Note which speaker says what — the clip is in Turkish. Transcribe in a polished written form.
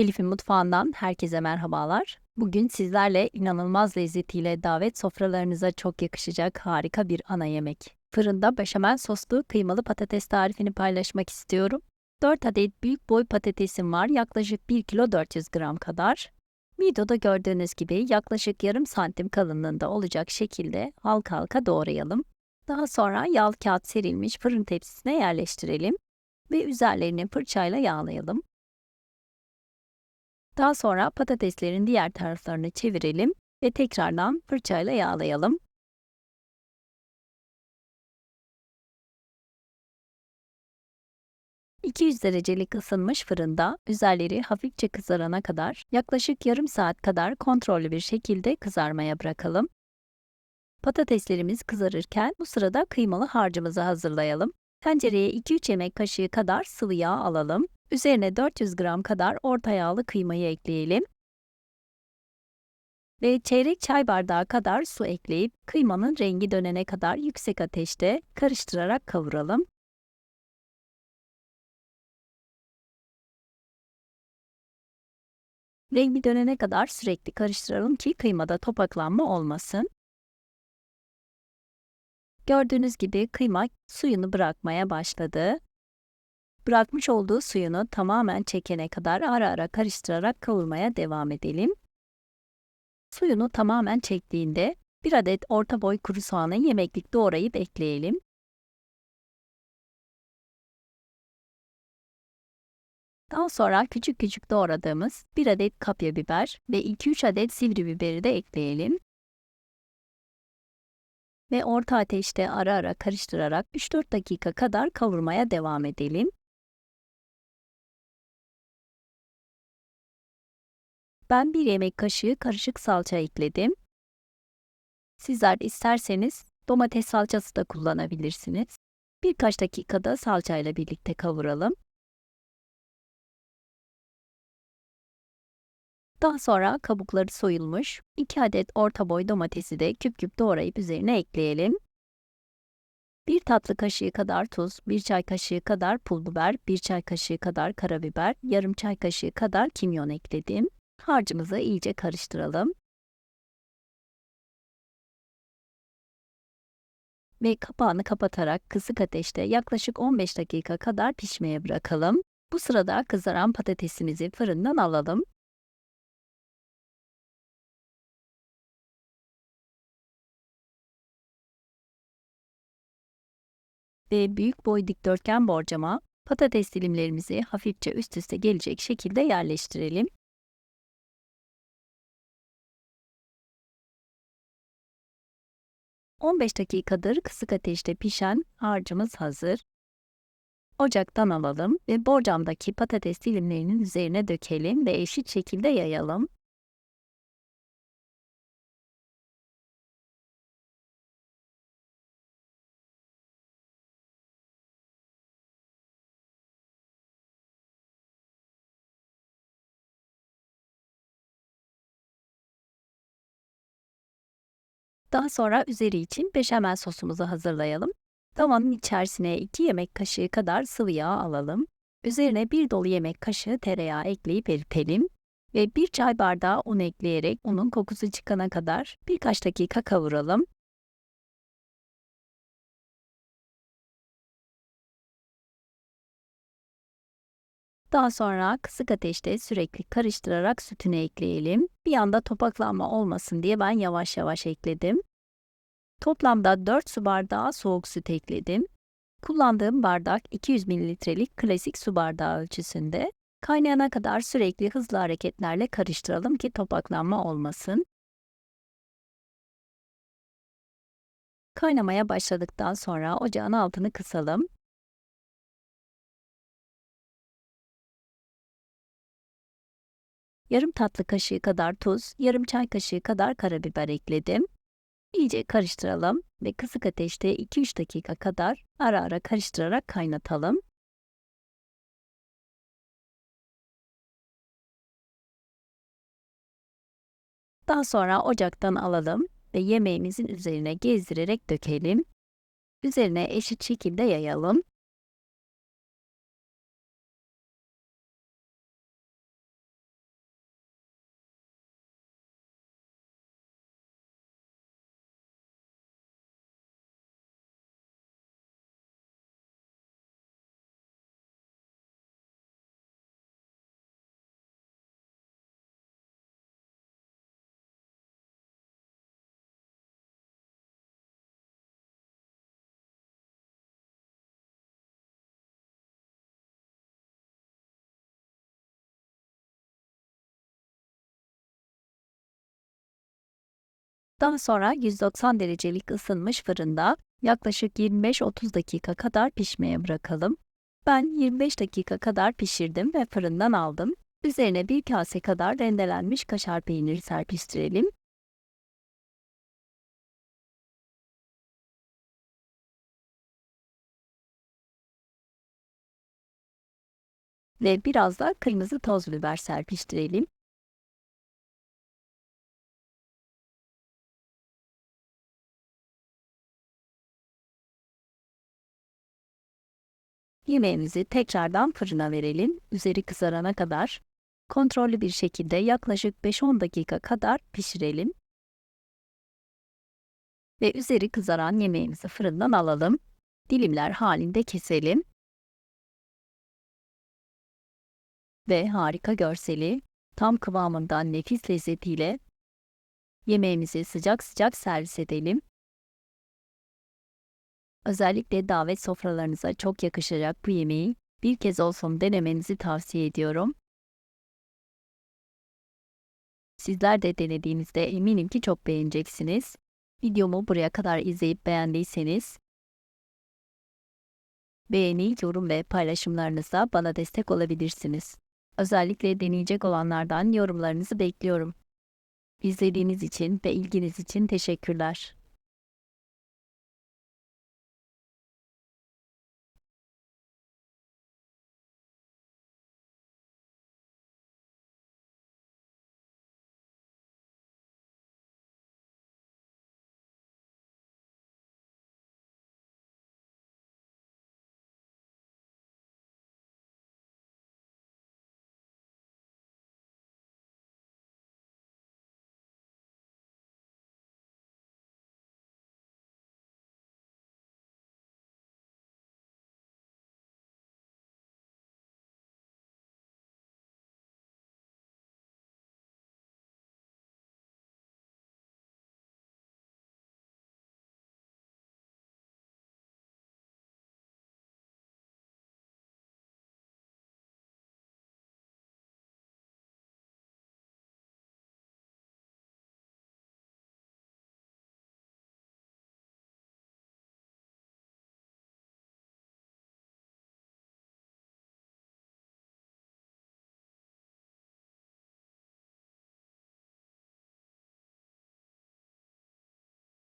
Speaker 1: Elif'in mutfağından herkese merhabalar. Bugün sizlerle inanılmaz lezzetiyle davet sofralarınıza çok yakışacak harika bir ana yemek. Fırında beşamel soslu kıymalı patates tarifini paylaşmak istiyorum. 4 adet büyük boy patatesim var, yaklaşık 1 kilo 400 gram kadar. Videoda gördüğünüz gibi yaklaşık yarım santim kalınlığında olacak şekilde halka halka doğrayalım. Daha sonra yağlı kağıt serilmiş fırın tepsisine yerleştirelim ve üzerlerini fırçayla yağlayalım. Daha sonra patateslerin diğer taraflarını çevirelim ve tekrardan fırçayla yağlayalım. ...200 derecelik ısınmış fırında üzerleri hafifçe kızarana kadar yaklaşık yarım saat kadar kontrollü bir şekilde kızarmaya bırakalım. Patateslerimiz kızarırken bu sırada kıymalı harcımızı hazırlayalım. Tencereye 2-3 yemek kaşığı kadar sıvı yağ alalım. Üzerine 400 gram kadar orta yağlı kıymayı ekleyelim. Ve çeyrek çay bardağı kadar su ekleyip kıymanın rengi dönene kadar yüksek ateşte karıştırarak kavuralım. Rengi dönene kadar sürekli karıştıralım ki kıymada topaklanma olmasın. Gördüğünüz gibi kıyma suyunu bırakmaya başladı. Bırakmış olduğu suyunu tamamen çekene kadar ara ara karıştırarak kavurmaya devam edelim. Suyunu tamamen çektiğinde 1 adet orta boy kuru soğanı yemeklik doğrayıp ekleyelim. Daha sonra küçük küçük doğradığımız 1 adet kapya biber ve 2-3 adet sivri biberi de ekleyelim. Ve orta ateşte ara ara karıştırarak 3-4 dakika kadar kavurmaya devam edelim. Ben 1 yemek kaşığı karışık salça ekledim. Sizler isterseniz domates salçası da kullanabilirsiniz. Birkaç dakikada salçayla birlikte kavuralım. Daha sonra kabukları soyulmuş 2 adet orta boy domatesi de küp küp doğrayıp üzerine ekleyelim. 1 tatlı kaşığı kadar tuz, 1 çay kaşığı kadar pul biber, 1 çay kaşığı kadar karabiber, yarım çay kaşığı kadar kimyon ekledim. Harcımızı iyice karıştıralım ve kapağını kapatarak kısık ateşte yaklaşık 15 dakika kadar pişmeye bırakalım. Bu sırada kızaran patatesimizi fırından alalım. Ve büyük boy dikdörtgen borcama patates dilimlerimizi hafifçe üst üste gelecek şekilde yerleştirelim. 15 dakikadır kısık ateşte pişen harcımız hazır. Ocaktan alalım ve borcamdaki patates dilimlerinin üzerine dökelim ve eşit şekilde yayalım. Daha sonra üzeri için beşamel sosumuzu hazırlayalım. Tavanın içerisine 2 yemek kaşığı kadar sıvı yağ alalım. Üzerine 1 dolu yemek kaşığı tereyağı ekleyip eritelim ve 1 çay bardağı un ekleyerek unun kokusu çıkana kadar birkaç dakika kavuralım. Daha sonra kısık ateşte sürekli karıştırarak sütünü ekleyelim. Bir anda topaklanma olmasın diye ben yavaş yavaş ekledim. Toplamda 4 su bardağı soğuk süt ekledim. Kullandığım bardak 200 mililitrelik klasik su bardağı ölçüsünde. Kaynayana kadar sürekli hızlı hareketlerle karıştıralım ki topaklanma olmasın. Kaynamaya başladıktan sonra ocağın altını kısalım. Yarım tatlı kaşığı kadar tuz, yarım çay kaşığı kadar karabiber ekledim. İyice karıştıralım ve kısık ateşte 2-3 dakika kadar ara ara karıştırarak kaynatalım. Daha sonra ocaktan alalım ve yemeğimizin üzerine gezdirerek dökelim. Üzerine eşit şekilde yayalım. Daha sonra 190 derecelik ısınmış fırında yaklaşık 25-30 dakika kadar pişmeye bırakalım. Ben 25 dakika kadar pişirdim ve fırından aldım. Üzerine bir kase kadar rendelenmiş kaşar peyniri serpiştirelim ve biraz da kırmızı toz biber serpiştirelim. Yemeğimizi tekrardan fırına verelim, üzeri kızarana kadar. Kontrollü bir şekilde yaklaşık 5-10 dakika kadar pişirelim ve üzeri kızaran yemeğimizi fırından alalım. Dilimler halinde keselim ve harika görseli, tam kıvamından nefis lezzetiyle yemeğimizi sıcak sıcak servis edelim. Özellikle davet sofralarınıza çok yakışacak bu yemeği bir kez olsun denemenizi tavsiye ediyorum. Sizler de denediğinizde eminim ki çok beğeneceksiniz. Videomu buraya kadar izleyip beğendiyseniz beğeni, yorum ve paylaşımlarınızla bana destek olabilirsiniz. Özellikle deneyecek olanlardan yorumlarınızı bekliyorum. İzlediğiniz için ve ilginiz için teşekkürler.